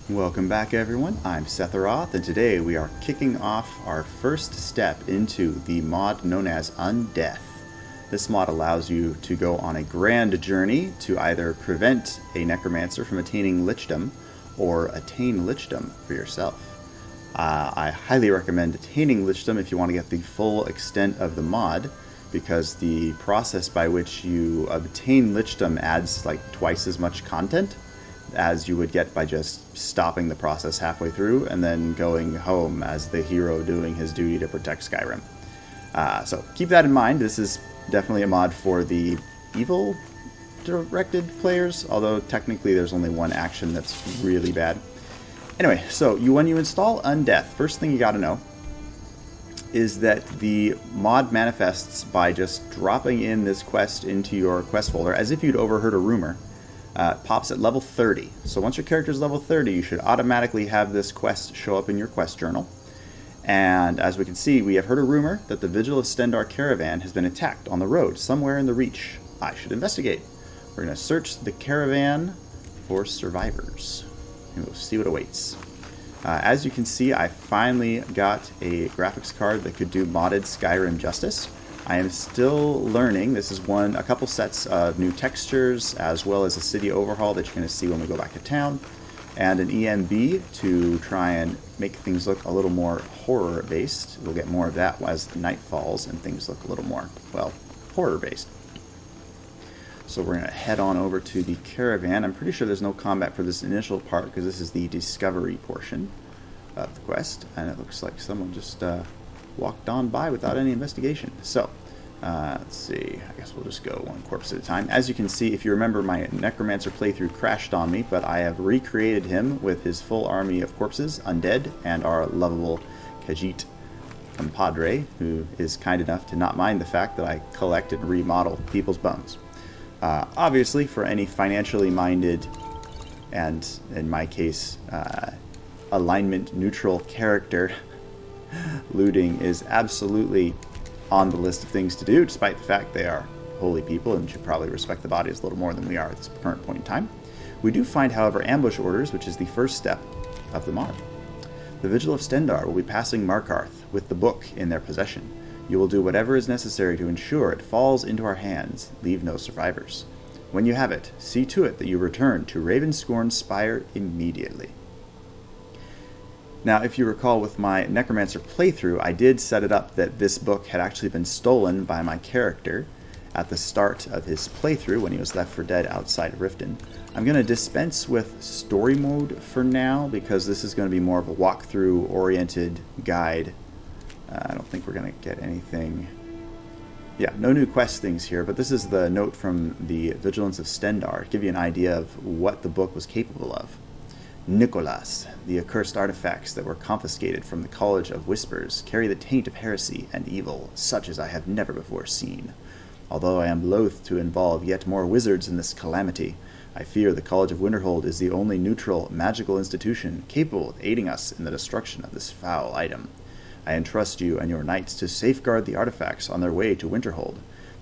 Welcome back everyone, I'm Setharoth, and today we are kicking off our first step into the mod known as Undeath. This mod allows you to go on a grand journey to either prevent a necromancer from attaining Lichdom or attain Lichdom for yourself. I highly recommend attaining Lichdom if you want to get the full extent of the mod, because the process by which you obtain Lichdom adds like twice as much content as you would get by just stopping the process halfway through and then going home as the hero doing his duty to protect Skyrim. So keep that in mind. This is definitely a mod for the evil directed players, although technically there's only one action that's really bad. Anyway, so when you install Undeath, first thing you gotta know is that the mod manifests by just dropping in this quest into your quest folder as if you'd overheard a rumor. Pops at level 30. So once your character is level 30, you should automatically have this quest show up in your quest journal. And as we can see, we have heard a rumor that the Vigil of Stendarr caravan has been attacked on the road somewhere in the Reach. I should investigate. We're going to search the caravan for survivors, and we'll see what awaits. As you can see, I finally got a graphics card that could do modded Skyrim justice. I am still learning. This is a couple sets of new textures, as well as a city overhaul that you're going to see when we go back to town, and an EMB to try and make things look a little more horror-based. We'll get more of that as the night falls and things look a little more, well, horror-based. So we're going to head on over to the caravan. I'm pretty sure there's no combat for this initial part because this is the discovery portion of the quest, and it looks like someone just walked on by without any investigation. So, let's see. I guess we'll just go one corpse at a time. As you can see, if you remember, my Necromancer playthrough crashed on me, but I have recreated him with his full army of corpses, undead, and our lovable Khajiit compadre, who is kind enough to not mind the fact that I collect and remodel people's bones. Obviously, for any financially minded, and in my case, alignment neutral character, looting is absolutely on the list of things to do, despite the fact they are holy people and should probably respect the bodies a little more than we are at this current point in time. We do find, however, ambush orders, which is the first step of the mod. The Vigil of Stendarr will be passing Markarth with the book in their possession. You will do whatever is necessary to ensure it falls into our hands. Leave no survivors. When you have it, see to it that you return to Ravenscorn's Spire immediately. Now, if you recall with my Necromancer playthrough, I did set it up that this book had actually been stolen by my character at the start of his playthrough when he was left for dead outside of Riften. I'm going to dispense with story mode for now because this is going to be more of a walkthrough oriented guide. I don't think we're going to get anything. Yeah, no new quest things here, but this is the note from the Vigilance of Stendarr to give you an idea of what the book was capable of. Nicholas, the accursed artifacts that were confiscated from the College of Whispers carry the taint of heresy and evil, such as I have never before seen. Although I am loath to involve yet more wizards in this calamity, I fear the College of Winterhold is the only neutral, magical institution capable of aiding us in the destruction of this foul item. I entrust you and your knights to safeguard the artifacts on their way to Winterhold.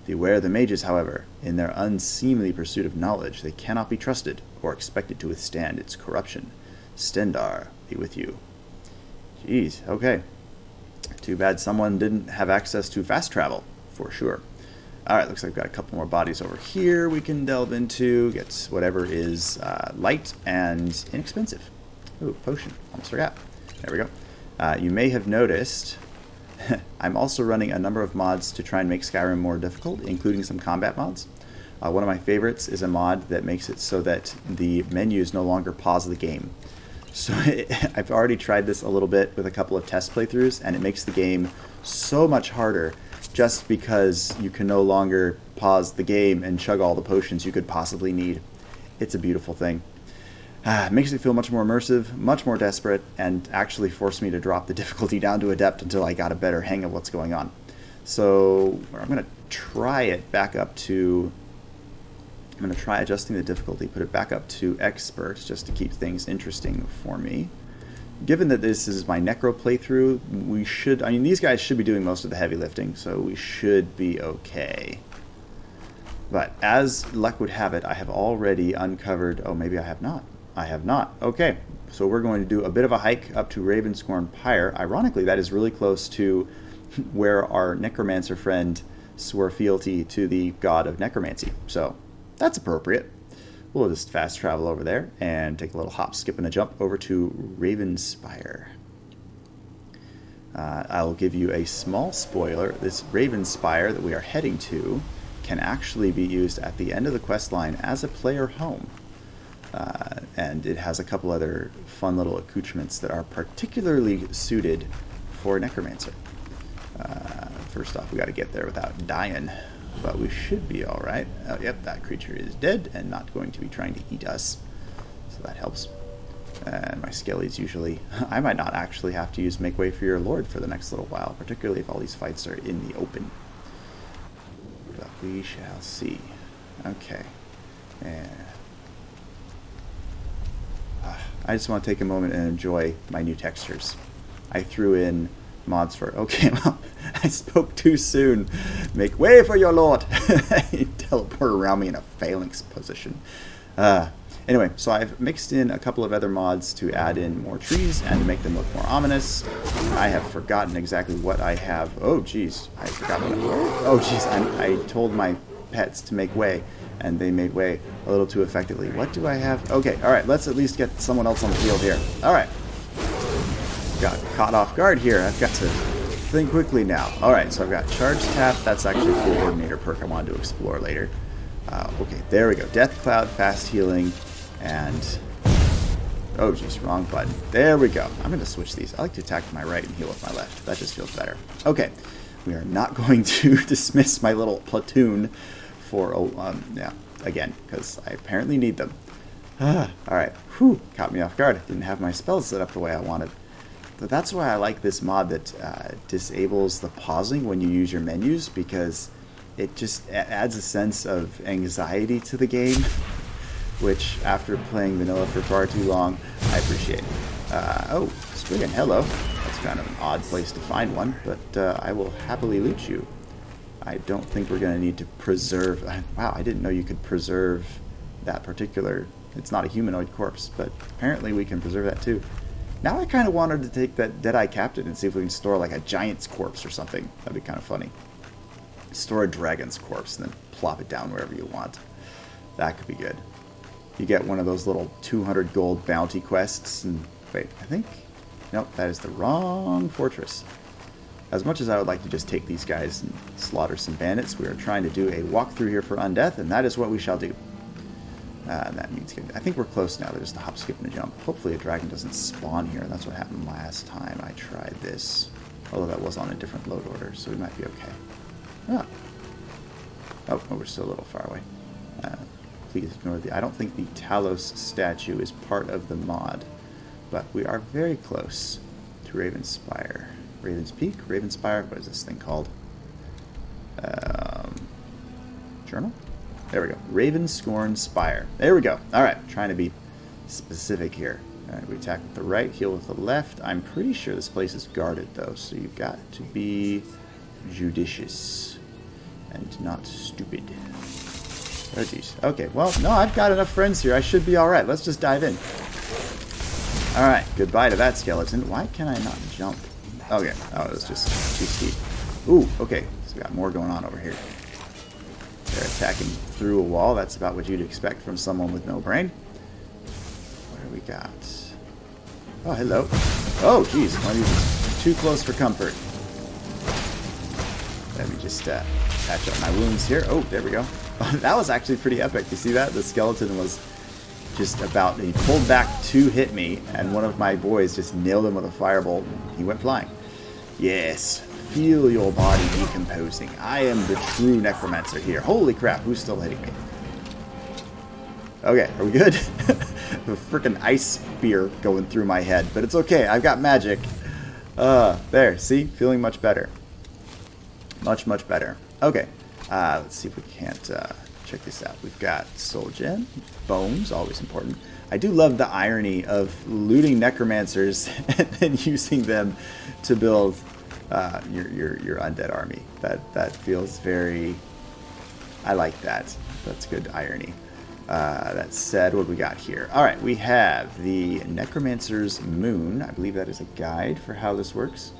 Beware the mages, however. In their unseemly pursuit of knowledge, they cannot be trusted or expected to withstand its corruption. Stendarr be with you. Jeez, okay. Too bad someone didn't have access to fast travel, for sure. Alright, looks like we've got a couple more bodies over here we can delve into. Get whatever is light and inexpensive. Ooh, potion. Almost forgot. There we go. You may have noticed I'm also running a number of mods to try and make Skyrim more difficult, including some combat mods. One of my favorites is a mod that makes it so that the menus no longer pause the game. So I've already tried this a little bit with a couple of test playthroughs, and it makes the game so much harder just because you can no longer pause the game and chug all the potions you could possibly need. It's a beautiful thing. It makes it feel much more immersive, much more desperate, and actually forced me to drop the difficulty down to Adept until I got a better hang of what's going on. So I'm going to try it back up to... I'm going to try adjusting the difficulty, put it back up to Expert, just to keep things interesting for me. Given that this is my Necro playthrough, these guys should be doing most of the heavy lifting, so we should be okay. But as luck would have it, I have already uncovered... Oh, maybe I have not. I have not. Okay, so we're going to do a bit of a hike up to Ravenscorn Pyre. Ironically, that is really close to where our necromancer friend swore fealty to the god of necromancy. So that's appropriate. We'll just fast travel over there and take a little hop, skip, and a jump over to Ravenspire. I'll give you a small spoiler. This Ravenspire that we are heading to can actually be used at the end of the quest line as a player home. And it has a couple other fun little accoutrements that are particularly suited for Necromancer. First off, we got to get there without dying, but we should be alright. Oh, yep, that creature is dead and not going to be trying to eat us, so that helps. And my skellies usually... I might not actually have to use Make Way for Your Lord for the next little while, particularly if all these fights are in the open. But we shall see. Okay. And I just want to take a moment and enjoy my new textures. I threw in mods for... Okay, well, I spoke too soon. Make way for your lord! He teleported around me in a phalanx position. Anyway, so I've mixed in a couple of other mods to add in more trees and to make them look more ominous. I have forgotten exactly what I have. Oh, jeez. I forgot what I... Oh, jeez. I told my pets to make way, and they made way a little too effectively. What do I have? Okay, alright. Let's at least get someone else on the field here. Alright. Got caught off guard here. I've got to think quickly now. Alright, so I've got Charge Tap. That's actually a coordinator perk I wanted to explore later. Okay, there we go. Death Cloud, Fast Healing, and... Oh, jeez, wrong button. There we go. I'm going to switch these. I like to attack with my right and heal with my left. That just feels better. Okay, we are not going to dismiss my little platoon for, yeah, again, because I apparently need them. Alright, whew, caught me off guard. Didn't have my spells set up the way I wanted. But that's why I like this mod that disables the pausing when you use your menus, because it just adds a sense of anxiety to the game, which, after playing vanilla for far too long, I appreciate. Oh, Spriggan, hello. That's kind of an odd place to find one, but I will happily loot you. I don't think we're going to need to preserve... Wow, I didn't know you could preserve that particular... It's not a humanoid corpse, but apparently we can preserve that too. Now I kind of wanted to take that Deadeye Captain and see if we can store like a giant's corpse or something. That'd be kind of funny. Store a dragon's corpse and then plop it down wherever you want. That could be good. You get one of those little 200 gold bounty quests and... Wait, I think... Nope, that is the wrong fortress. As much as I would like to just take these guys and slaughter some bandits, we are trying to do a walkthrough here for Undeath, and that is what we shall do. And that means... I think we're close now. There's just a hop, skip, and a jump. Hopefully a dragon doesn't spawn here. That's what happened last time I tried this. Although that was on a different load order, so we might be okay. Ah. Oh, we're still a little far away. Please ignore the... I don't think the Talos statue is part of the mod, but we are very close to Ravenspire. Raven's Peak? Ravenspire? What is this thing called? Journal? There we go. Ravenscorn Spire. There we go. Alright, trying to be specific here. Alright, we attack with the right, heal with the left. I'm pretty sure this place is guarded, though, so you've got to be judicious and not stupid. Oh, jeez. Okay, well, no, I've got enough friends here. I should be alright. Let's just dive in. Alright, goodbye to that skeleton. Why can I not jump? Okay. Oh, it was just too steep. Ooh, okay. So we got more going on over here. They're attacking through a wall. That's about what you'd expect from someone with no brain. What do we got? Oh, hello. Oh, jeez. One of these is too close for comfort. Let me just patch up my wounds here. Oh, there we go. That was actually pretty epic. You see that? The skeleton was just about... He pulled back to hit me, and one of my boys just nailed him with a firebolt, and he went flying. Yes. Feel your body decomposing. I am the true necromancer here. Holy crap, who's still hitting me? Okay, are we good? A freaking ice spear going through my head, but it's okay. I've got magic. There, see? Feeling much better. Much, much better. Okay, let's see if we can't check this out. We've got soul gem, bones, always important. I do love the irony of looting necromancers and then using them to build your undead army. That feels very... I like that. That's good irony. That said, what do we got here? Alright, we have the Necromancer's Moon. I believe that is a guide for how this works.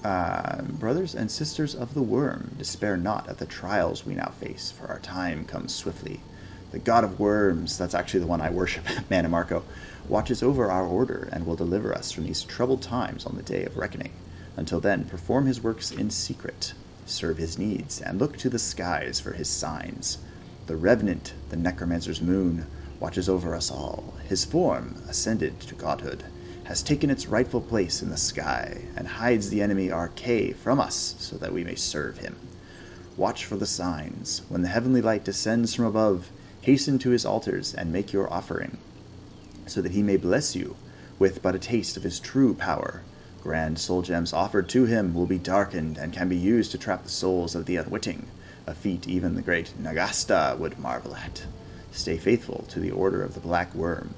Brothers and sisters of the worm, despair not at the trials we now face, for our time comes swiftly. The god of worms, that's actually the one I worship, Mana Marco, watches over our order and will deliver us from these troubled times on the day of reckoning. Until then, perform his works in secret, serve his needs, and look to the skies for his signs. The Revenant, the Necromancer's Moon, watches over us all. His form, ascended to godhood, has taken its rightful place in the sky, and hides the enemy RK from us so that we may serve him. Watch for the signs. When the heavenly light descends from above, hasten to his altars and make your offering, so that he may bless you with but a taste of his true power. Grand soul gems offered to him will be darkened and can be used to trap the souls of the unwitting, a feat even the great Nagasta would marvel at. Stay faithful to the order of the Black Worm,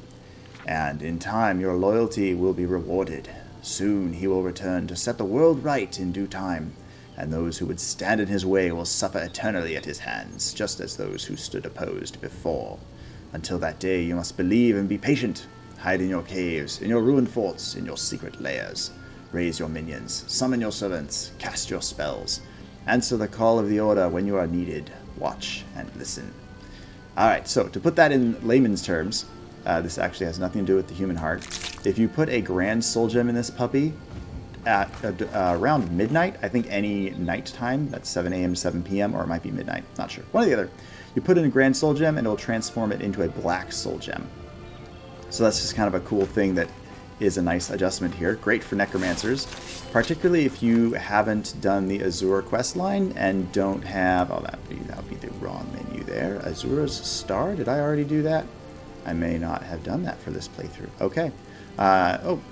and in time your loyalty will be rewarded. Soon he will return to set the world right in due time, and those who would stand in his way will suffer eternally at his hands, just as those who stood opposed before. Until that day you must believe and be patient. Hide in your caves, in your ruined forts, in your secret lairs. Raise your minions, summon your servants, cast your spells. Answer the call of the order when you are needed. Watch and listen. Alright, so to put that in layman's terms, this actually has nothing to do with the human heart. If you put a Grand Soul Gem in this puppy at around midnight, I think any night time, that's 7 a.m. to 7 p.m., or it might be midnight, not sure. One or the other. You put in a Grand Soul Gem and it'll transform it into a Black Soul Gem. So that's just kind of a cool thing that is a nice adjustment here. Great for Necromancers, particularly if you haven't done the Azure quest line and don't have, oh, that would be the wrong menu there. Azure's Star, did I already do that? I may not have done that for this playthrough. Okay. Oh,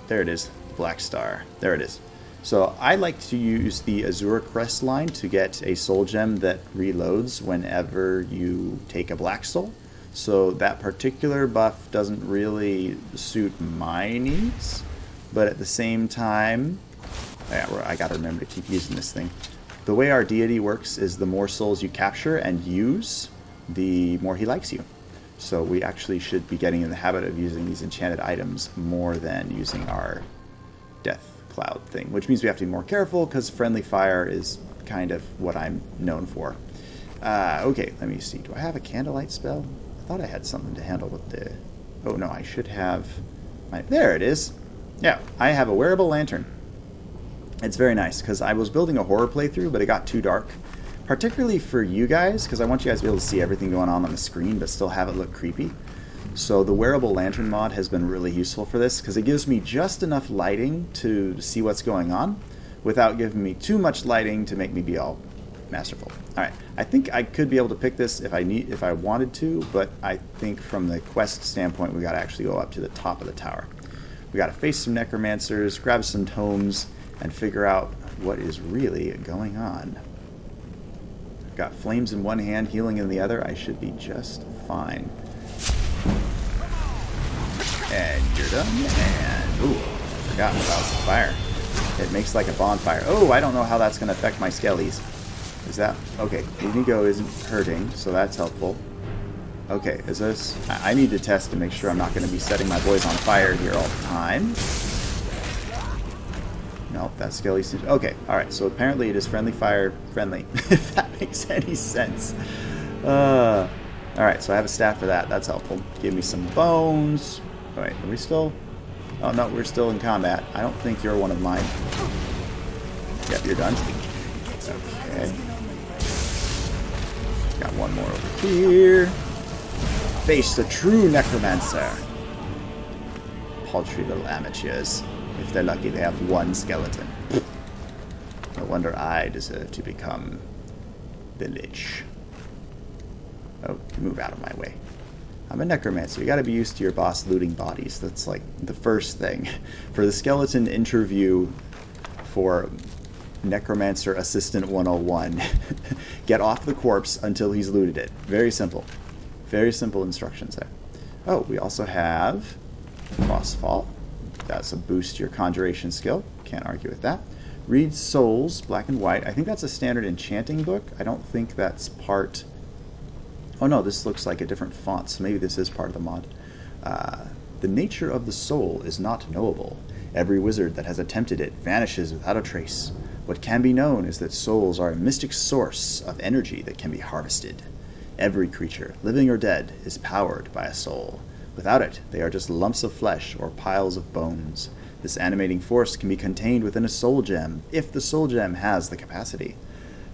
there it is. Black Star. There it is. So I like to use the Azure quest line to get a soul gem that reloads whenever you take a Black Soul. So that particular buff doesn't really suit my needs, but at the same time, I gotta remember to keep using this thing. The way our deity works is the more souls you capture and use, the more he likes you. So we actually should be getting in the habit of using these enchanted items more than using our death cloud thing, which means we have to be more careful because friendly fire is kind of what I'm known for. Okay, let me see. Do I have a candlelight spell? I thought I had something to handle with the... Oh no, I should have... There it is. Yeah, I have a wearable lantern. It's very nice because I was building a horror playthrough, but it got too dark. Particularly for you guys, because I want you guys to be able to see everything going on the screen, but still have it look creepy. So the wearable lantern mod has been really useful for this, because it gives me just enough lighting to see what's going on, without giving me too much lighting to make me be all masterful. Alright, I think I could be able to pick this if I wanted to, but I think from the quest standpoint, we gotta actually go up to the top of the tower. We gotta face some necromancers, grab some tomes, and figure out what is really going on. Got flames in one hand, healing in the other. I should be just fine. And you're done. And, ooh, forgot about the fire. It makes like a bonfire. Oh, I don't know how that's going to affect my skellies. Is that... Okay, Inigo isn't hurting, so that's helpful. Okay, is this... I need to test to make sure I'm not going to be setting my boys on fire here all the time. Nope, that skelly seems... Okay, alright, so apparently it is friendly fire friendly, if that makes any sense. Alright, so I have a staff for that. That's helpful. Give me some bones. Oh, wait, are we still... Oh, no, we're still in combat. I don't think you're one of mine. Yep, you're done. Okay. Got one more over here. Face the true Necromancer. Paltry little amateurs. If they're lucky, they have one skeleton. No wonder I deserve to become the Lich. Oh, move out of my way. I'm a necromancer. You gotta be used to your boss looting bodies. That's like the first thing. For the skeleton interview for Necromancer Assistant 101, get off the corpse until he's looted it. Very simple. Very simple instructions there. Oh, we also have Crossfall. That's a boost to your conjuration skill. Can't argue with that. Read Souls, black and white. I think that's a standard enchanting book. I don't think that's part Oh no, this looks like a different font, so maybe this is part of the mod. The nature of the soul is not knowable. Every wizard that has attempted it vanishes without a trace. What can be known is that souls are a mystic source of energy that can be harvested. Every creature, living or dead, is powered by a soul. Without it, they are just lumps of flesh or piles of bones. This animating force can be contained within a soul gem, if the soul gem has the capacity.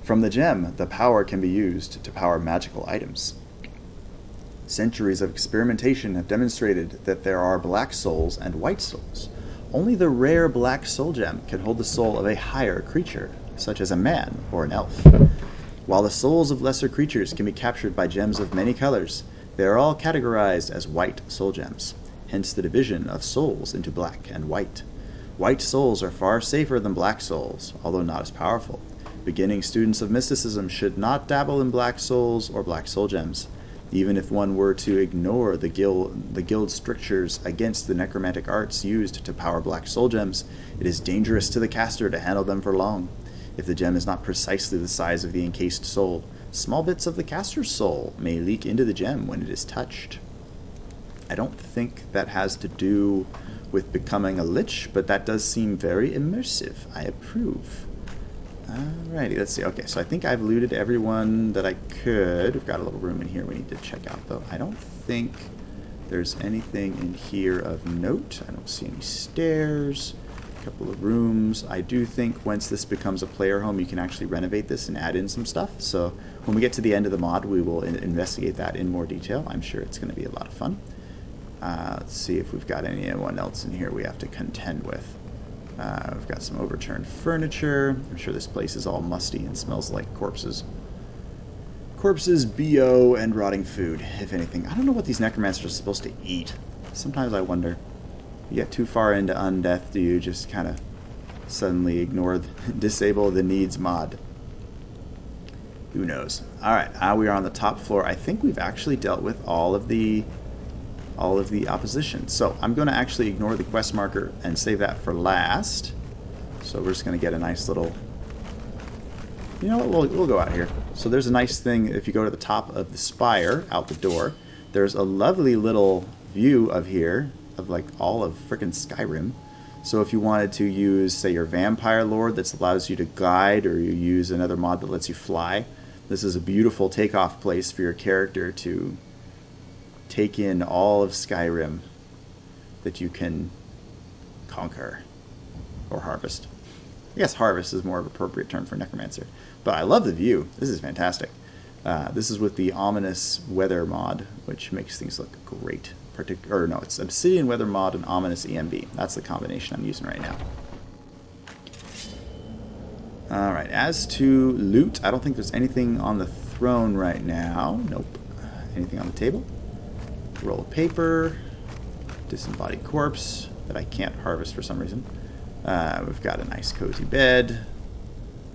From the gem, the power can be used to power magical items. Centuries of experimentation have demonstrated that there are black souls and white souls. Only the rare black soul gem can hold the soul of a higher creature, such as a man or an elf. While the souls of lesser creatures can be captured by gems of many colors, they are all categorized as white soul gems, hence the division of souls into black and white. White souls are far safer than black souls, although not as powerful. Beginning students of mysticism should not dabble in black souls or black soul gems. Even if one were to ignore the guild strictures against the necromantic arts used to power black soul gems, it is dangerous to the caster to handle them for long. If the gem is not precisely the size of the encased soul, small bits of the caster's soul may leak into the gem when it is touched. I don't think that has to do with becoming a lich, but that does seem very immersive. I approve. Alrighty, let's see. Okay, so I think I've looted everyone that I could. We've got a little room in here we need to check out, though. I don't think there's anything in here of note. I don't see any stairs. A couple of rooms. I do think once this becomes a player home, you can actually renovate this and add in some stuff. So when we get to the end of the mod, we will investigate that in more detail. I'm sure it's going to be a lot of fun. Let's see if we've got anyone else in here we have to contend with. We've got some overturned furniture. I'm sure this place is all musty and smells like corpses. Corpses, BO, and rotting food, if anything. I don't know what these necromancers are supposed to eat. Sometimes I wonder. You get too far into Undeath, do you just kind of suddenly ignore, disable the needs mod? Who knows? Alright, we are on the top floor. I think we've actually dealt with all of the opposition. So I'm going to actually ignore the quest marker and save that for last. So we're just going to get a nice little... You know what? We'll go out here. So there's a nice thing. If you go to the top of the spire, out the door, there's a lovely little view of here, of like all of frickin' Skyrim. So if you wanted to use, say, your vampire lord that allows you to guide, or you use another mod that lets you fly, this is a beautiful takeoff place for your character to take in all of Skyrim that you can conquer or harvest. I guess harvest is more of an appropriate term for necromancer. But I love the view. This is fantastic. This is with the ominous weather mod, which makes things look great. No, it's Obsidian weather mod and ominous EMB. That's the combination I'm using right now. Alright, as to loot, I don't think there's anything on the throne right now. Nope. Anything on the table? Roll of paper, disembodied corpse that I can't harvest for some reason. We've got a nice cozy bed,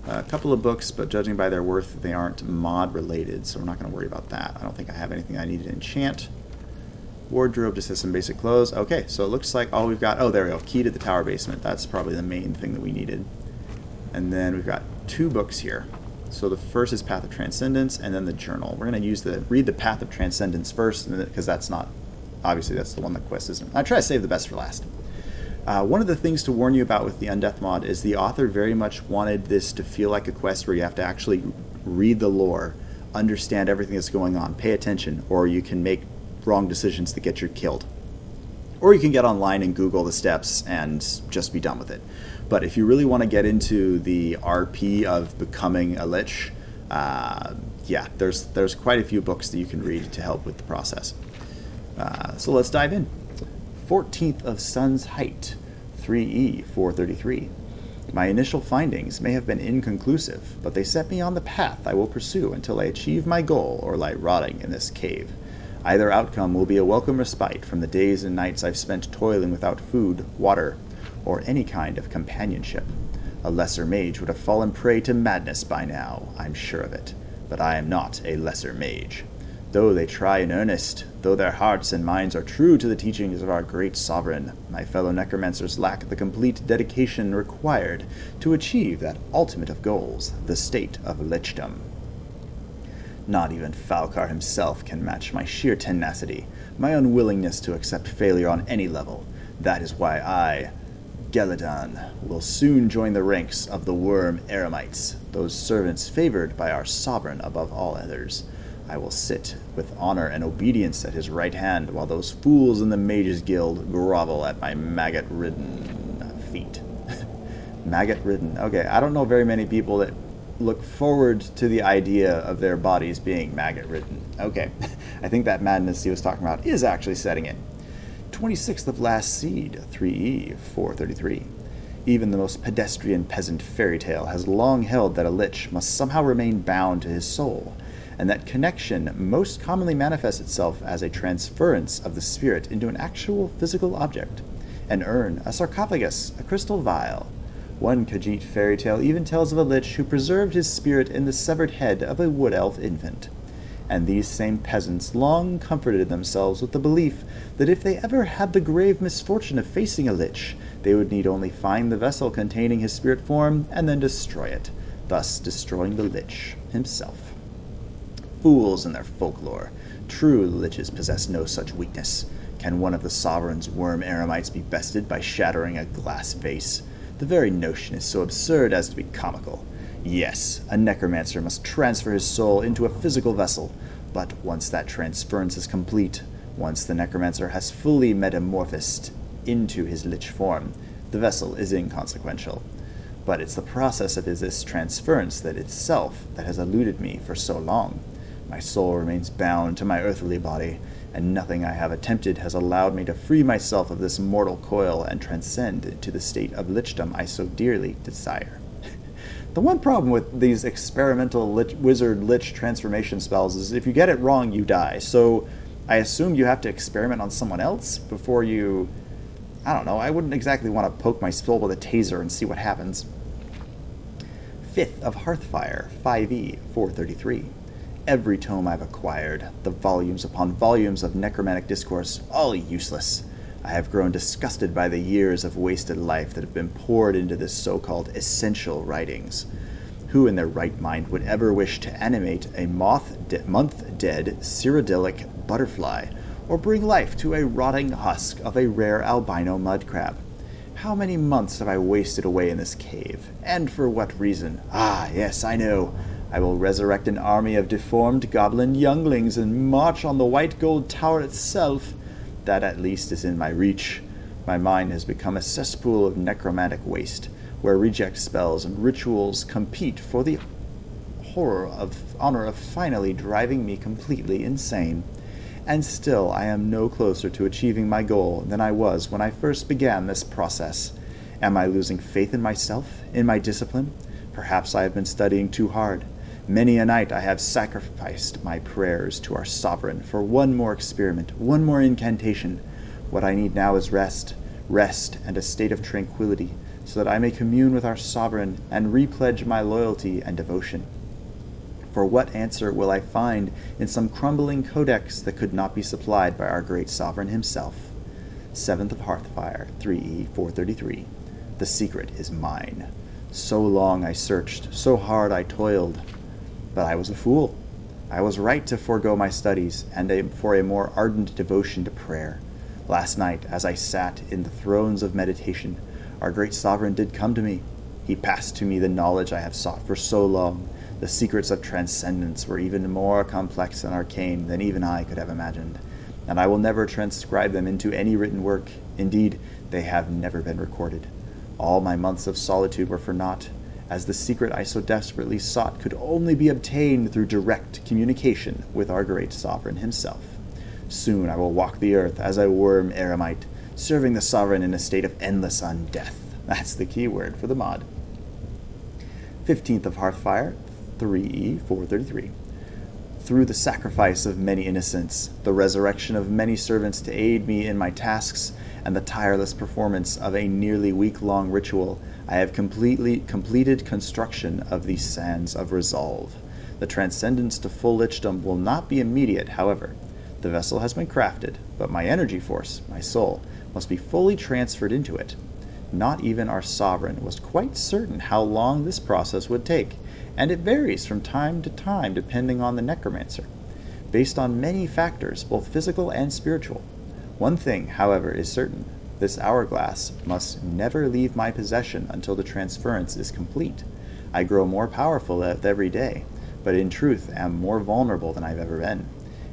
a couple of books, but judging by their worth, they aren't mod related, so we're not going to worry about that. I don't think I have anything I need to enchant. Wardrobe just has some basic clothes. Okay, so it looks like all we've got... Oh, there we go. Key to the tower basement. That's probably the main thing that we needed. And then we've got 2 books here. So the first is Path of Transcendence, and then the Journal. We're going to read the Path of Transcendence first, because that's not... Obviously, that's the one that quest isn't. I try to save the best for last. One of the things to warn you about with the Undeath mod is the author very much wanted this to feel like a quest where you have to actually read the lore, understand everything that's going on, pay attention, or you can make wrong decisions that get you killed. Or you can get online and Google the steps and just be done with it. But if you really want to get into the RP of becoming a Lich, yeah, there's quite a few books that you can read to help with the process. So let's dive in. 14th of Sun's Height, 3E 433. My initial findings may have been inconclusive, but they set me on the path I will pursue until I achieve my goal or lie rotting in this cave. Either outcome will be a welcome respite from the days and nights I've spent toiling without food, water, or any kind of companionship. A lesser mage would have fallen prey to madness by now, I'm sure of it, but I am not a lesser mage. Though they try in earnest, though their hearts and minds are true to the teachings of our great sovereign, my fellow necromancers lack the complete dedication required to achieve that ultimate of goals, the state of Lichdom. Not even Falcar himself can match my sheer tenacity, my unwillingness to accept failure on any level. That is why I, Geladan, will soon join the ranks of the Worm Eremites, those servants favored by our sovereign above all others. I will sit with honor and obedience at his right hand, while those fools in the Mages Guild grovel at my maggot-ridden feet. Maggot-ridden. Okay, I don't know very many people that look forward to the idea of their bodies being maggot-ridden. Okay, I think that madness he was talking about is actually setting in. 26th of Last Seed, 3E, 433. Even the most pedestrian peasant fairy tale has long held that a lich must somehow remain bound to his soul, and that connection most commonly manifests itself as a transference of the spirit into an actual physical object. An urn, a sarcophagus, a crystal vial. One Khajiit fairy tale even tells of a lich who preserved his spirit in the severed head of a wood elf infant. And these same peasants long comforted themselves with the belief that if they ever had the grave misfortune of facing a lich, they would need only find the vessel containing his spirit form and then destroy it, thus destroying the lich himself. Fools in their folklore. True liches possess no such weakness. Can one of the sovereign's worm eremites be bested by shattering a glass vase? The very notion is so absurd as to be comical. Yes, a necromancer must transfer his soul into a physical vessel, but once that transference is complete, once the necromancer has fully metamorphosed into his lich form, the vessel is inconsequential. But it's the process of this transference that itself that has eluded me for so long. My soul remains bound to my earthly body, and nothing I have attempted has allowed me to free myself of this mortal coil and transcend into the state of lichdom I so dearly desire. The one problem with these experimental wizard lich transformation spells is if you get it wrong, you die. So I assume you have to experiment on someone else before you... I don't know, I wouldn't exactly want to poke my soul with a taser and see what happens. 5th of Hearthfire, 5e, 433. Every tome I've acquired, the volumes upon volumes of necromantic discourse, all useless. I have grown disgusted by the years of wasted life that have been poured into this so-called essential writings. Who in their right mind would ever wish to animate a month-dead cyrodiilic butterfly, or bring life to a rotting husk of a rare albino mudcrab? How many months have I wasted away in this cave? And for what reason? Ah, yes, I know. I will resurrect an army of deformed goblin younglings and march on the white gold tower itself. That at least is in my reach. My mind has become a cesspool of necromantic waste, where reject spells and rituals compete for the honor of finally driving me completely insane. And still I am no closer to achieving my goal than I was when I first began this process. Am I losing faith in myself, in my discipline? Perhaps I have been studying too hard. Many a night I have sacrificed my prayers to our sovereign for one more experiment, one more incantation. What I need now is rest and a state of tranquility, so that I may commune with our sovereign and repledge my loyalty and devotion. For what answer will I find in some crumbling codex that could not be supplied by our great sovereign himself? 7th of Hearthfire, 3e, 433. The secret is mine. So long I searched, so hard I toiled. But I was a fool. I was right to forego my studies and for a more ardent devotion to prayer. Last night, as I sat in the thrones of meditation, our great sovereign did come to me. He passed to me the knowledge I have sought for so long. The secrets of transcendence were even more complex and arcane than even I could have imagined, and I will never transcribe them into any written work. Indeed, they have never been recorded. All my months of solitude were for naught, as the secret I so desperately sought could only be obtained through direct communication with our great sovereign himself. Soon I will walk the earth as a worm eremite, serving the sovereign in a state of endless undeath. That's the key word for the mod. 15th of Hearthfire, 3e, 433. Through the sacrifice of many innocents, the resurrection of many servants to aid me in my tasks, and the tireless performance of a nearly week-long ritual, I have completed construction of the Sands of Resolve. The transcendence to full lichdom will not be immediate, however. The vessel has been crafted, but my energy force, my soul, must be fully transferred into it. Not even our sovereign was quite certain how long this process would take, and it varies from time to time depending on the necromancer, based on many factors, both physical and spiritual. One thing, however, is certain. This hourglass must never leave my possession until the transference is complete. I grow more powerful with every day, but in truth am more vulnerable than I've ever been.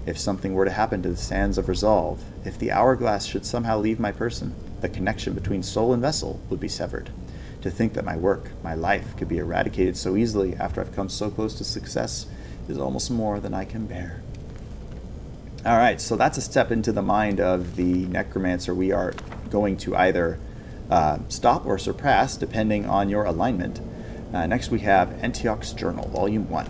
If something were to happen to the Sands of Resolve, if the hourglass should somehow leave my person, the connection between soul and vessel would be severed. To think that my work, my life, could be eradicated so easily after I've come so close to success is almost more than I can bear. Alright, so that's a step into the mind of the necromancer we are going to either stop or surpass depending on your alignment. Next we have Antiox Journal, Volume 1.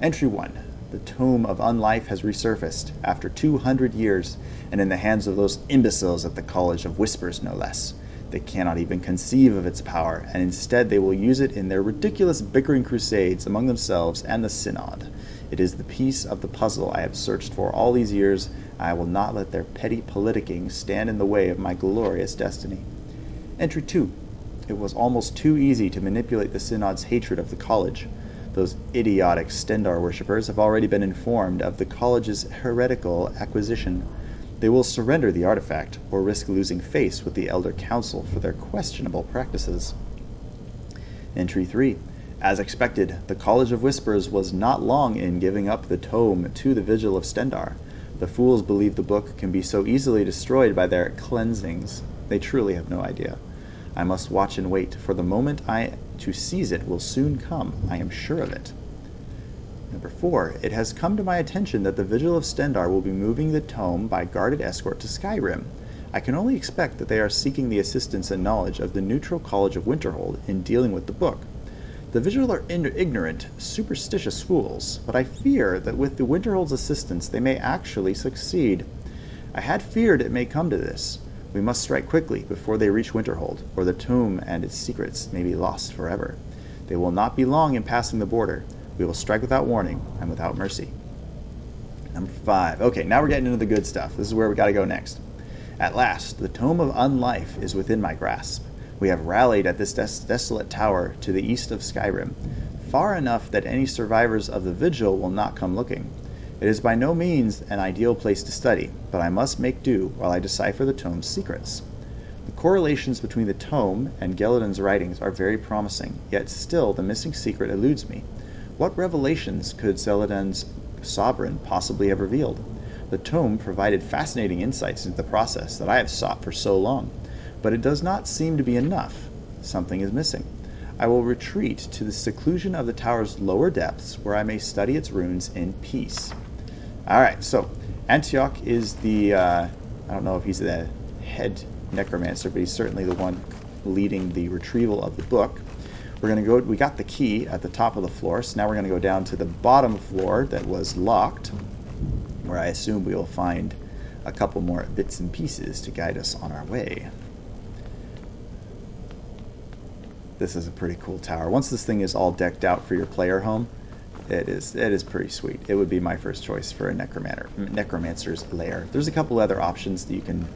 Entry 1. The Tome of Unlife has resurfaced after 200 years and in the hands of those imbeciles at the College of Whispers, no less. They cannot even conceive of its power, and instead they will use it in their ridiculous bickering crusades among themselves and the Synod. It is the piece of the puzzle I have searched for all these years. I will not let their petty politicking stand in the way of my glorious destiny. Entry 2. It was almost too easy to manipulate the Synod's hatred of the College. Those idiotic Stendarr worshippers have already been informed of the College's heretical acquisition. They will surrender the artifact, or risk losing face with the Elder Council for their questionable practices. Entry 3. As expected, the College of Whispers was not long in giving up the tome to the Vigil of Stendarr. The fools believe the book can be so easily destroyed by their cleansings. They truly have no idea. I must watch and wait, for the moment to seize it will soon come. I am sure of it. Number 4. It has come to my attention that the Vigil of Stendarr will be moving the tome by guarded escort to Skyrim. I can only expect that they are seeking the assistance and knowledge of the neutral College of Winterhold in dealing with the book. The Vigil are ignorant, superstitious fools, but I fear that with the Winterhold's assistance they may actually succeed. I had feared it may come to this. We must strike quickly before they reach Winterhold, or the tomb and its secrets may be lost forever. They will not be long in passing the border. We will strike without warning and without mercy. Number 5. Okay, now we're getting into the good stuff. This is where we got to go next. At last, the Tome of Unlife is within my grasp. We have rallied at this desolate tower to the east of Skyrim, far enough that any survivors of the Vigil will not come looking. It is by no means an ideal place to study, but I must make do while I decipher the tome's secrets. The correlations between the tome and Gelladon's writings are very promising, yet still the missing secret eludes me. What revelations could Gelladon's sovereign possibly have revealed? The tome provided fascinating insights into the process that I have sought for so long, but it does not seem to be enough. Something is missing. I will retreat to the seclusion of the tower's lower depths, where I may study its runes in peace. Alright, so Antioch is the, I don't know if he's the head necromancer, but he's certainly the one leading the retrieval of the book. We're going to go, we got the key at the top of the floor, so now we're going to go down to the bottom floor that was locked, where I assume we will find a couple more bits and pieces to guide us on our way. This is a pretty cool tower. Once this thing is all decked out for your player home, it is pretty sweet. It would be my first choice for a Necromancer's Lair. There's a couple other options that you can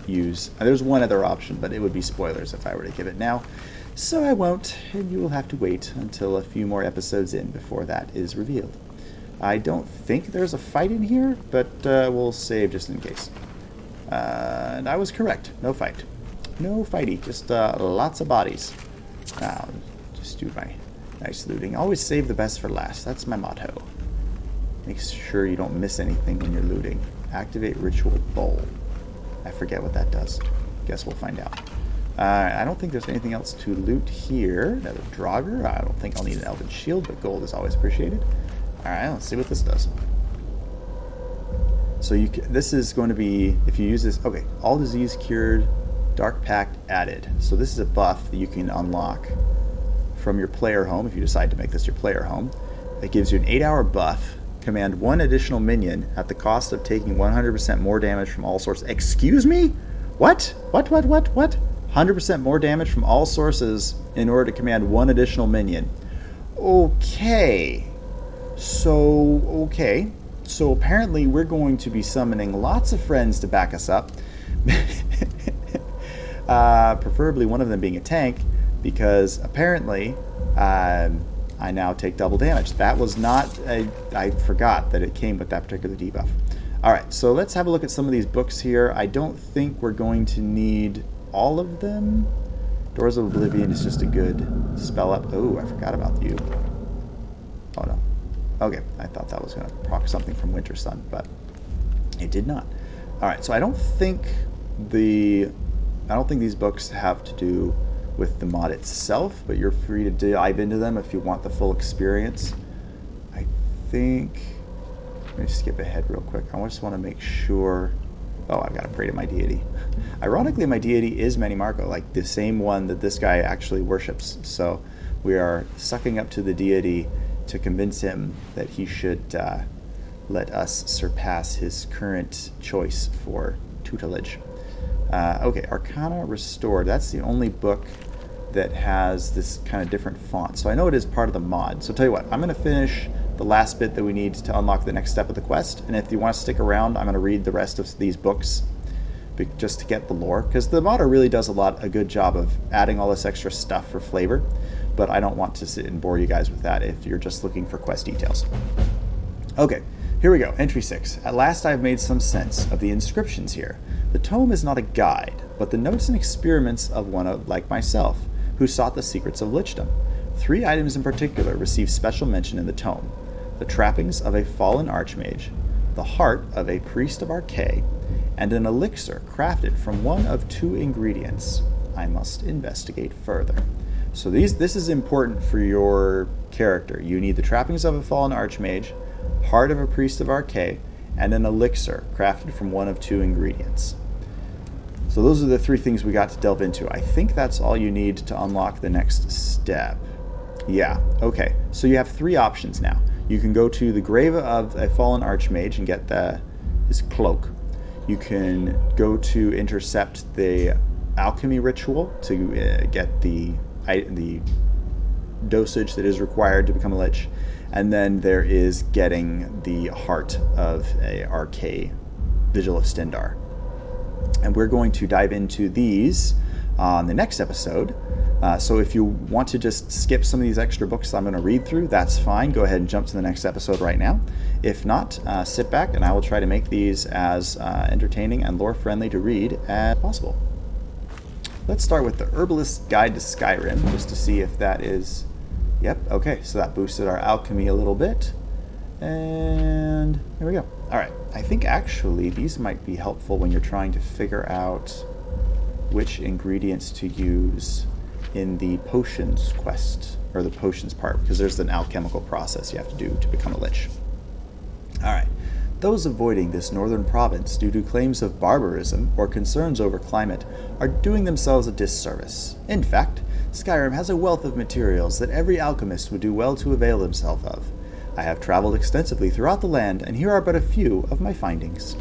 use. There's one other option, but it would be spoilers if I were to give it now. So I won't, and you will have to wait until a few more episodes in before that is revealed. I don't think there's a fight in here, but we'll save just in case. And I was correct. No fight. No fighty. Just lots of bodies. I'll just do my nice looting. Always save the best for last. That's my motto. Make sure you don't miss anything when you're looting. Activate Ritual Bowl. I forget what that does. Guess we'll find out. I don't think there's anything else to loot here. Another Draugr. I don't think I'll need an Elven Shield, but gold is always appreciated. Alright, let's see what this does. So this is going to be, if you use this, okay, all disease cured, Darkpack added. So this is a buff that you can unlock from your player home, if you decide to make this your player home. It gives you an 8-hour buff, command one additional minion at the cost of taking 100% more damage from all sources. Excuse me? What? What? 100% more damage from all sources in order to command one additional minion. Okay. So apparently we're going to be summoning lots of friends to back us up. Preferably one of them being a tank, because apparently I now take double damage. That was not I forgot that it came with that particular debuff. Alright, so let's have a look at some of these books here. I don't think we're going to need all of them. Doors of Oblivion is just a good spell up. Oh, I forgot about you. Oh no. Okay, I thought that was going to proc something from Winter Sun, but it did not. Alright, so I don't think these books have to do with the mod itself, but you're free to dive into them if you want the full experience. I think... Let me skip ahead real quick. I just want to make sure... Oh, I've got to pray to my deity. Ironically, my deity is Manimarco, like the same one that this guy actually worships. So we are sucking up to the deity to convince him that he should let us surpass his current choice for tutelage. Okay, Arcana Restored. That's the only book that has this kind of different font. So I know it is part of the mod. So I'll tell you what, I'm going to finish the last bit that we need to unlock the next step of the quest. And if you want to stick around, I'm going to read the rest of these books just to get the lore. Because the modder really does a good job of adding all this extra stuff for flavor. But I don't want to sit and bore you guys with that if you're just looking for quest details. Okay, here we go. Entry 6. At last I have made some sense of the inscriptions here. The tome is not a guide, but the notes and experiments of one like myself, who sought the secrets of Lichdom. 3 items in particular receive special mention in the tome: the trappings of a fallen archmage, the heart of a priest of Archay, and an elixir crafted from one of 2 ingredients. I must investigate further. So this is important for your character. You need the trappings of a fallen archmage, heart of a priest of Archay, and an elixir crafted from one of 2 ingredients. So those are the 3 things we got to delve into. I think that's all you need to unlock the next step. Yeah, okay. So you have 3 options now. You can go to the grave of a fallen archmage and get his cloak. You can go to intercept the alchemy ritual to get the dosage that is required to become a lich. And then there is getting the heart of a Archay Vigil of Stendarr. And we're going to dive into these on the next episode. So if you want to just skip some of these extra books that I'm going to read through, that's fine. Go ahead and jump to the next episode right now. If not, sit back and I will try to make these as entertaining and lore-friendly to read as possible. Let's start with the Herbalist's Guide to Skyrim, just to see if that is... Yep, okay, so that boosted our alchemy a little bit. And there we go. Alright, I think actually these might be helpful when you're trying to figure out which ingredients to use in the potions quest, or the potions part, because there's an alchemical process you have to do to become a lich. Alright, those avoiding this northern province due to claims of barbarism or concerns over climate are doing themselves a disservice. In fact, Skyrim has a wealth of materials that every alchemist would do well to avail himself of. I have traveled extensively throughout the land, and here are but a few of my findings.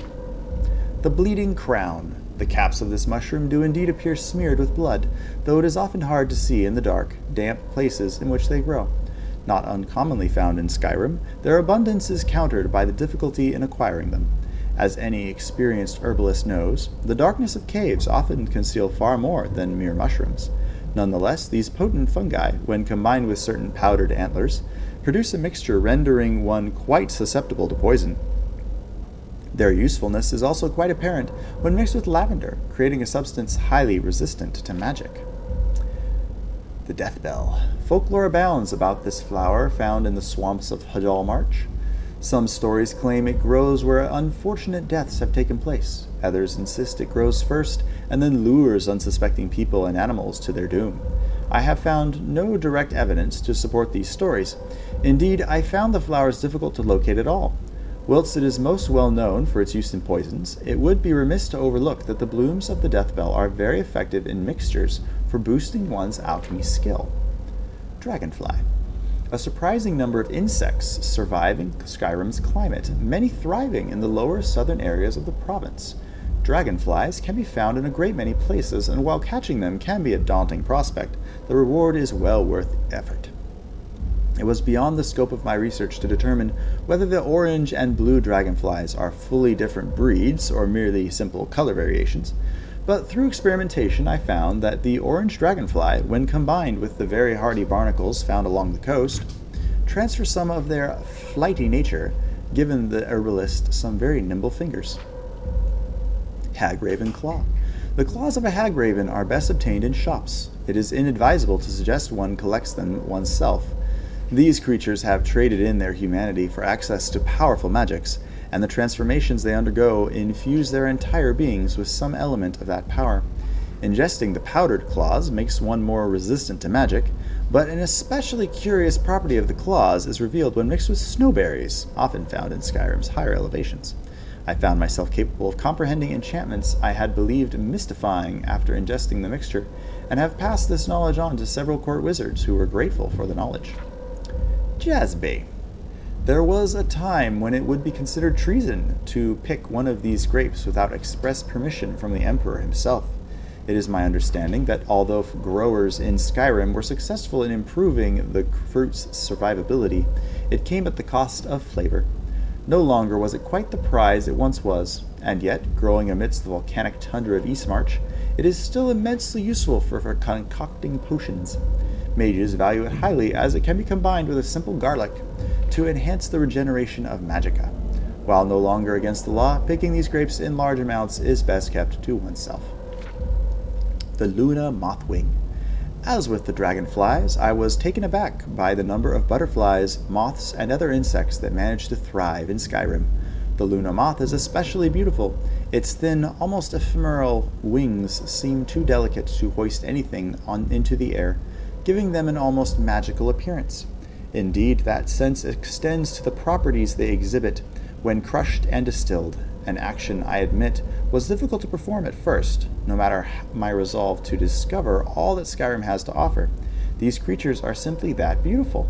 The Bleeding Crown. The caps of this mushroom do indeed appear smeared with blood, though it is often hard to see in the dark, damp places in which they grow. Not uncommonly found in Skyrim, their abundance is countered by the difficulty in acquiring them. As any experienced herbalist knows, the darkness of caves often conceal far more than mere mushrooms. Nonetheless, these potent fungi, when combined with certain powdered antlers, produce a mixture rendering one quite susceptible to poison. Their usefulness is also quite apparent when mixed with lavender, creating a substance highly resistant to magic. The Death Bell. Folklore abounds about this flower found in the swamps of Hadalmarch. Some stories claim it grows where unfortunate deaths have taken place. Others insist it grows first and then lures unsuspecting people and animals to their doom. I have found no direct evidence to support these stories. Indeed, I found the flowers difficult to locate at all. Whilst it is most well known for its use in poisons, it would be remiss to overlook that the blooms of the Death Bell are very effective in mixtures for boosting one's alchemy skill. Dragonfly. A surprising number of insects survive in Skyrim's climate, many thriving in the lower southern areas of the province. Dragonflies can be found in a great many places, and while catching them can be a daunting prospect, the reward is well worth the effort. It was beyond the scope of my research to determine whether the orange and blue dragonflies are fully different breeds or merely simple color variations, but through experimentation I found that the orange dragonfly, when combined with the very hardy barnacles found along the coast, transfer some of their flighty nature, giving the herbalist some very nimble fingers. Hagraven Claw. The claws of a hagraven are best obtained in shops. It is inadvisable to suggest one collects them oneself. These creatures have traded in their humanity for access to powerful magics, and the transformations they undergo infuse their entire beings with some element of that power. Ingesting the powdered claws makes one more resistant to magic, but an especially curious property of the claws is revealed when mixed with snowberries, often found in Skyrim's higher elevations. I found myself capable of comprehending enchantments I had believed mystifying after ingesting the mixture, and have passed this knowledge on to several court wizards who were grateful for the knowledge. Jasby. There was a time when it would be considered treason to pick one of these grapes without express permission from the Emperor himself. It is my understanding that although growers in Skyrim were successful in improving the fruit's survivability, it came at the cost of flavor. No longer was it quite the prize it once was, and yet, growing amidst the volcanic tundra of Eastmarch, it is still immensely useful for concocting potions. Mages value it highly as it can be combined with a simple garlic to enhance the regeneration of magicka. While no longer against the law, picking these grapes in large amounts is best kept to oneself. The Luna Mothwing. As with the dragonflies, I was taken aback by the number of butterflies, moths, and other insects that manage to thrive in Skyrim. The Luna Moth is especially beautiful. Its thin, almost ephemeral wings seem too delicate to hoist anything into the air, giving them an almost magical appearance. Indeed, that sense extends to the properties they exhibit when crushed and distilled, an action, I admit, was difficult to perform at first, no matter my resolve to discover all that Skyrim has to offer. These creatures are simply that beautiful.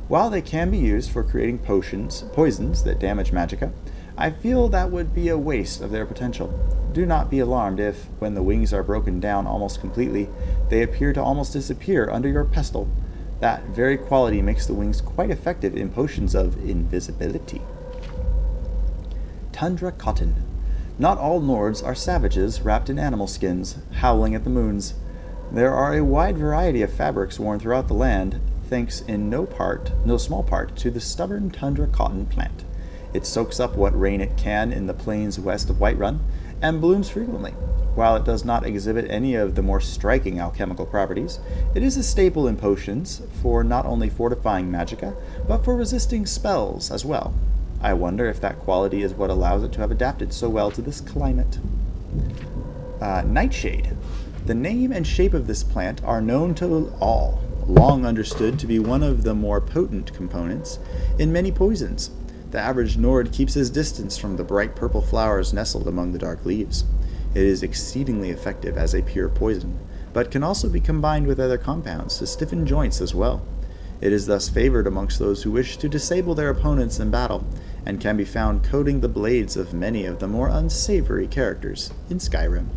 While they can be used for creating poisons that damage magicka, I feel that would be a waste of their potential. Do not be alarmed if, when the wings are broken down almost completely, they appear to almost disappear under your pestle. That very quality makes the wings quite effective in potions of invisibility. Tundra Cotton. Not all Nords are savages wrapped in animal skins, howling at the moons. There are a wide variety of fabrics worn throughout the land, thanks in no small part to the stubborn Tundra Cotton plant. It soaks up what rain it can in the plains west of Whiterun, and blooms frequently. While it does not exhibit any of the more striking alchemical properties, it is a staple in potions for not only fortifying magicka, but for resisting spells as well. I wonder if that quality is what allows it to have adapted so well to this climate. Nightshade. The name and shape of this plant are known to all, long understood to be one of the more potent components in many poisons. The average Nord keeps his distance from the bright purple flowers nestled among the dark leaves. It is exceedingly effective as a pure poison, but can also be combined with other compounds to stiffen joints as well. It is thus favored amongst those who wish to disable their opponents in battle, and can be found coating the blades of many of the more unsavory characters in Skyrim.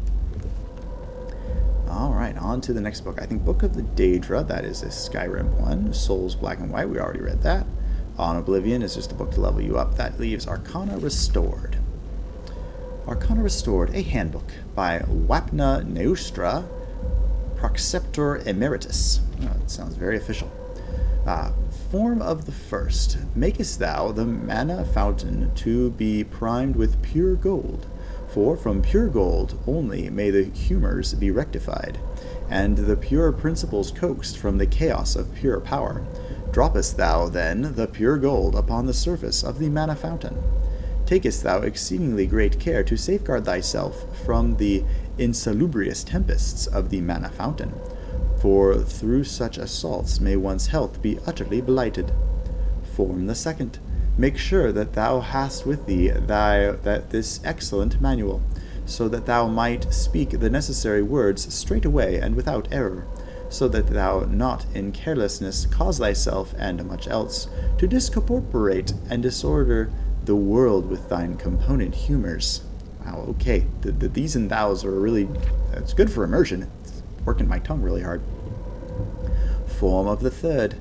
Alright, on to the next book. I think Book of the Daedra, that is a Skyrim one. Souls Black and White, we already read that. On Oblivion is just a book to level you up. That leaves Arcana Restored. Arcana Restored, a handbook by Wapna Neustra, Proxeptor Emeritus. Oh, that sounds very official. Form of the first. Makest thou the mana fountain to be primed with pure gold, for from pure gold only may the humours be rectified, and the pure principles coaxed from the chaos of pure power. Droppest thou, then, the pure gold upon the surface of the mana fountain. Takest thou exceedingly great care to safeguard thyself from the insalubrious tempests of the mana fountain, for through such assaults may one's health be utterly blighted. Form the second. Make sure that thou hast with thee this excellent manual, so that thou might speak the necessary words straight away and without error, so that thou not in carelessness cause thyself and much else to discorporate and disorder the world with thine component humours. Wow, okay, the these and thous are really, it's good for immersion. It's working my tongue really hard. Form of the third.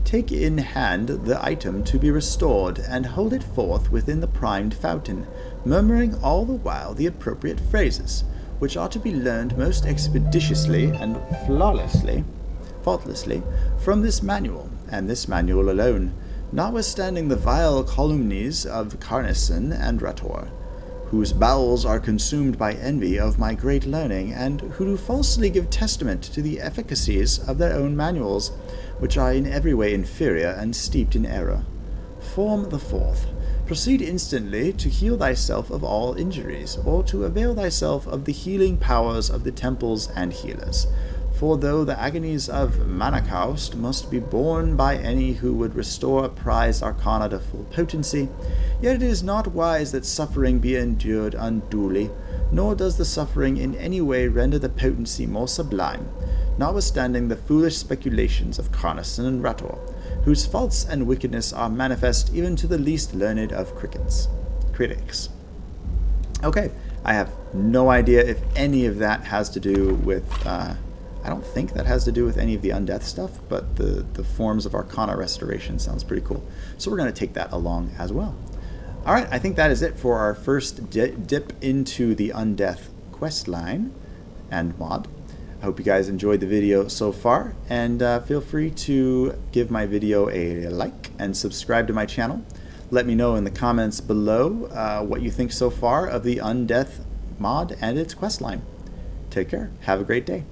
Take in hand the item to be restored, and hold it forth within the primed fountain, murmuring all the while the appropriate phrases, which are to be learned most expeditiously and faultlessly from this manual, and this manual alone. notwithstanding the vile calumnies of Carnissen and Rator, whose bowels are consumed by envy of my great learning, and who do falsely give testament to the efficacies of their own manuals, which are in every way inferior and steeped in error. Form the fourth. Proceed instantly to heal thyself of all injuries, or to avail thyself of the healing powers of the temples and healers. For though the agonies of Manacaust must be borne by any who would restore a prized arcana to full potency, yet it is not wise that suffering be endured unduly, nor does the suffering in any way render the potency more sublime, notwithstanding the foolish speculations of Carnissen and Rator, whose faults and wickedness are manifest even to the least learned of critics. Okay, I have no idea if any of that has to do with, I don't think that has to do with any of the Undeath stuff, but the forms of Arcana restoration sounds pretty cool. So we're going to take that along as well. Alright, I think that is it for our first dip into the Undeath quest line and mod. I hope you guys enjoyed the video so far, and feel free to give my video a like and subscribe to my channel. Let me know in the comments below what you think so far of the Undeath mod and its quest line. Take care. Have a great day.